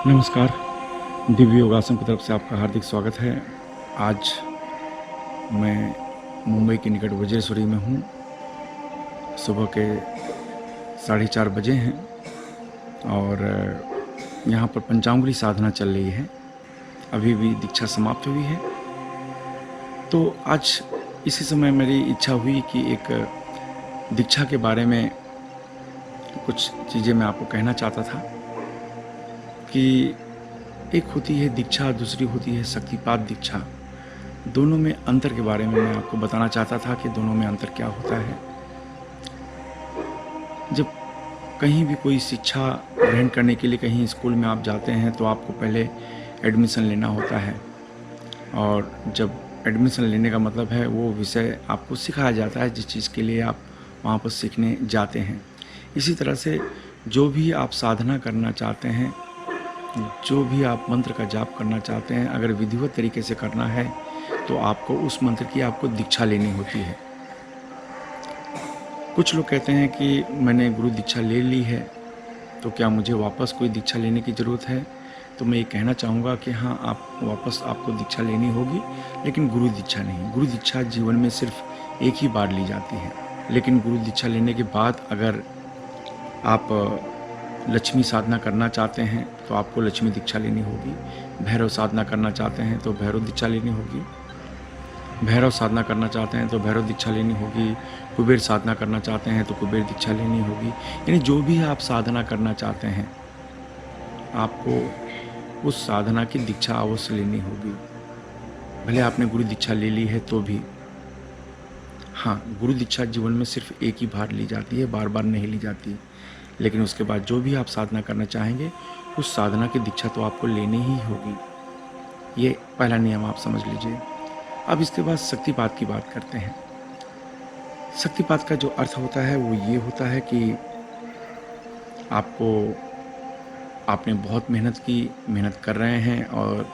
नमस्कार। दिव्य योगासन की तरफ से आपका हार्दिक स्वागत है। आज मैं मुंबई के निकट वज्रेश्वरी में हूँ। सुबह के 4:30 बजे हैं और यहाँ पर पंचांगुरी साधना चल रही है। अभी भी दीक्षा समाप्त हुई है। तो आज इसी समय मेरी इच्छा हुई कि एक दीक्षा के बारे में कुछ चीज़ें मैं आपको कहना चाहता था कि एक होती है दीक्षा, दूसरी होती है शक्तिपात दीक्षा। दोनों में अंतर के बारे में मैं आपको बताना चाहता था कि दोनों में अंतर क्या होता है। जब कहीं भी कोई शिक्षा ग्रहण करने के लिए कहीं स्कूल में आप जाते हैं तो आपको पहले एडमिशन लेना होता है, और जब एडमिशन लेने का मतलब है वो विषय आपको सिखाया जाता है जिस चीज़ के लिए आप वहाँ पर सीखने जाते हैं। इसी तरह से जो भी आप साधना करना चाहते हैं, जो भी आप मंत्र का जाप करना चाहते हैं, अगर विधिवत तरीके से करना है तो आपको उस मंत्र की आपको दीक्षा लेनी होती है। कुछ लोग कहते हैं कि मैंने गुरु दीक्षा ले ली है तो क्या मुझे वापस कोई दीक्षा लेने की ज़रूरत है। तो मैं ये कहना चाहूँगा कि हाँ, आप वापस आपको दीक्षा लेनी होगी, लेकिन गुरु दीक्षा नहीं। गुरु दीक्षा जीवन में सिर्फ एक ही बार ली जाती है। लेकिन गुरु दीक्षा लेने के बाद अगर आप लक्ष्मी साधना करना चाहते हैं तो आपको लक्ष्मी दीक्षा लेनी होगी। भैरव साधना करना चाहते हैं तो भैरव दीक्षा लेनी होगी। भैरव साधना करना चाहते हैं तो भैरव दीक्षा लेनी होगी। कुबेर साधना करना चाहते हैं तो कुबेर दीक्षा लेनी होगी। यानी जो भी आप साधना करना चाहते हैं आपको उस साधना की दीक्षा अवश्य लेनी होगी। भले आपने गुरु दीक्षा ले ली है तो भी। हाँ, गुरु दीक्षा जीवन में सिर्फ एक ही बार ली जाती है, बार बार नहीं ली जाती। लेकिन उसके बाद जो भी आप साधना करना चाहेंगे उस साधना की दीक्षा तो आपको लेनी ही होगी। ये पहला नियम आप समझ लीजिए। अब इसके बाद शक्तिपात की बात करते हैं। शक्तिपात का जो अर्थ होता है वो ये होता है कि आपने बहुत मेहनत की, मेहनत कर रहे हैं और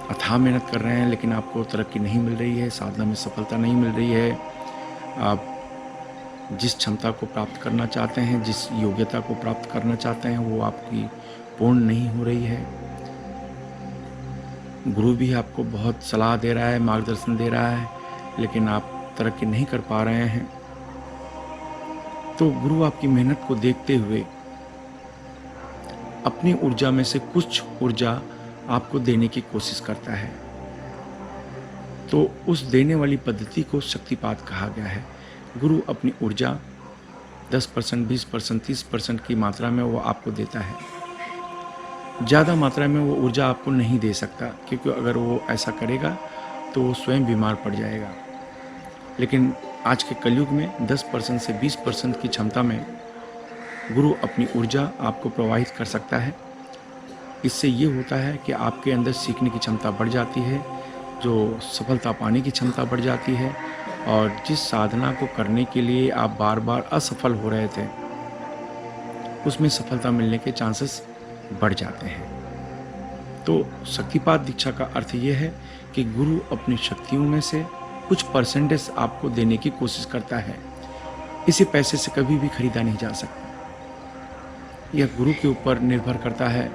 अथाह मेहनत कर रहे हैं, लेकिन आपको तरक्की नहीं मिल रही है, साधना में सफलता नहीं मिल रही है। आप जिस क्षमता को प्राप्त करना चाहते हैं, जिस योग्यता को प्राप्त करना चाहते हैं, वो आपकी पूर्ण नहीं हो रही है। गुरु भी आपको बहुत सलाह दे रहा है, मार्गदर्शन दे रहा है, लेकिन आप तरक्की नहीं कर पा रहे हैं। तो गुरु आपकी मेहनत को देखते हुए अपनी ऊर्जा में से कुछ ऊर्जा आपको देने की कोशिश करता है। तो उस देने वाली पद्धति को शक्तिपात कहा गया है। गुरु अपनी ऊर्जा 10%, 20%, 30% की मात्रा में वो आपको देता है। ज़्यादा मात्रा में वो ऊर्जा आपको नहीं दे सकता, क्योंकि अगर वो ऐसा करेगा तो वो स्वयं बीमार पड़ जाएगा। लेकिन आज के कलयुग में 10% से 20% की क्षमता में गुरु अपनी ऊर्जा आपको प्रवाहित कर सकता है। इससे ये होता है कि आपके अंदर सीखने की क्षमता बढ़ जाती है, जो सफलता पाने की क्षमता बढ़ जाती है, और जिस साधना को करने के लिए आप बार बार असफल हो रहे थे उसमें सफलता मिलने के चांसेस बढ़ जाते हैं। तो शक्तिपात दीक्षा का अर्थ ये है कि गुरु अपनी शक्तियों में से कुछ परसेंटेज आपको देने की कोशिश करता है। इसे पैसे से कभी भी खरीदा नहीं जा सकता। यह गुरु के ऊपर निर्भर करता है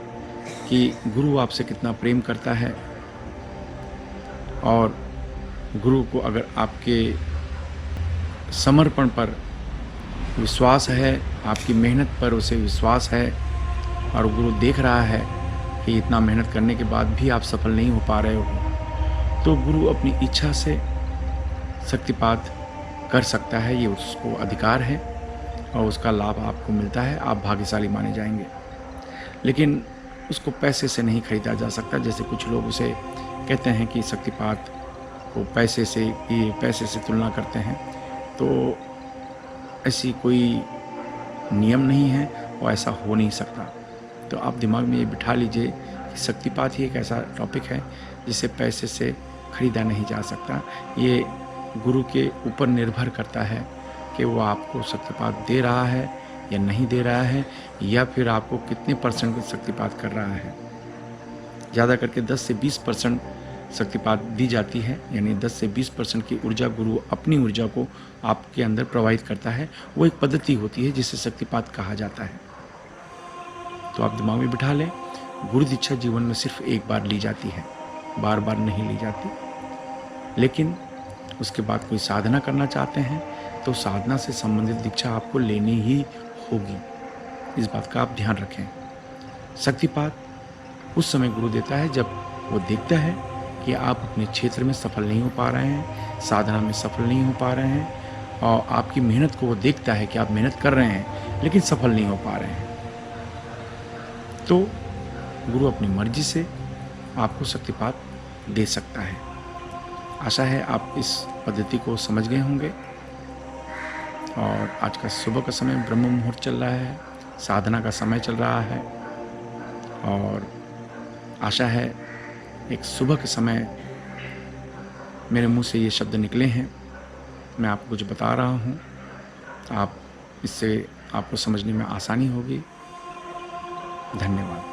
कि गुरु आपसे कितना प्रेम करता है, और गुरु को अगर आपके समर्पण पर विश्वास है, आपकी मेहनत पर उसे विश्वास है, और गुरु देख रहा है कि इतना मेहनत करने के बाद भी आप सफल नहीं हो पा रहे हो, तो गुरु अपनी इच्छा से शक्तिपात कर सकता है। ये उसको अधिकार है और उसका लाभ आपको मिलता है, आप भाग्यशाली माने जाएंगे। लेकिन उसको पैसे से नहीं खरीदा जा सकता। जैसे कुछ लोग उसे कहते हैं कि शक्तिपात को पैसे से तुलना करते हैं, तो ऐसी कोई नियम नहीं है और ऐसा हो नहीं सकता। तो आप दिमाग में ये बिठा लीजिए कि शक्तिपात ही एक ऐसा टॉपिक है जिसे पैसे से खरीदा नहीं जा सकता। ये गुरु के ऊपर निर्भर करता है कि वो आपको शक्तिपात दे रहा है या नहीं दे रहा है, या फिर आपको कितने परसेंट शक्तिपात कर रहा है। ज़्यादा करके 10 से 20% शक्तिपात दी जाती है, यानी 10 से 20% की ऊर्जा गुरु अपनी ऊर्जा को आपके अंदर प्रवाहित करता है। वो एक पद्धति होती है जिसे शक्तिपात कहा जाता है। तो आप दिमाग में बिठा लें, गुरु दीक्षा जीवन में सिर्फ एक बार ली जाती है, बार बार नहीं ली जाती। लेकिन उसके बाद कोई साधना करना चाहते हैं तो साधना से संबंधित दीक्षा आपको लेनी ही होगी। इस बात का आप ध्यान रखें। शक्तिपात उस समय गुरु देता है जब वो देखता है कि आप अपने क्षेत्र में सफल नहीं हो पा रहे हैं, साधना में सफल नहीं हो पा रहे हैं, और आपकी मेहनत को वो देखता है कि आप मेहनत कर रहे हैं लेकिन सफल नहीं हो पा रहे हैं। तो गुरु अपनी मर्जी से आपको शक्तिपात दे सकता है। आशा है आप इस पद्धति को समझ गए होंगे। और आज का सुबह का समय ब्रह्म मुहूर्त चल रहा है, साधना का समय चल रहा है, और आशा है एक सुबह के समय मेरे मुंह से ये शब्द निकले हैं, मैं आपको कुछ बता रहा हूँ, इससे आपको समझने में आसानी होगी। धन्यवाद।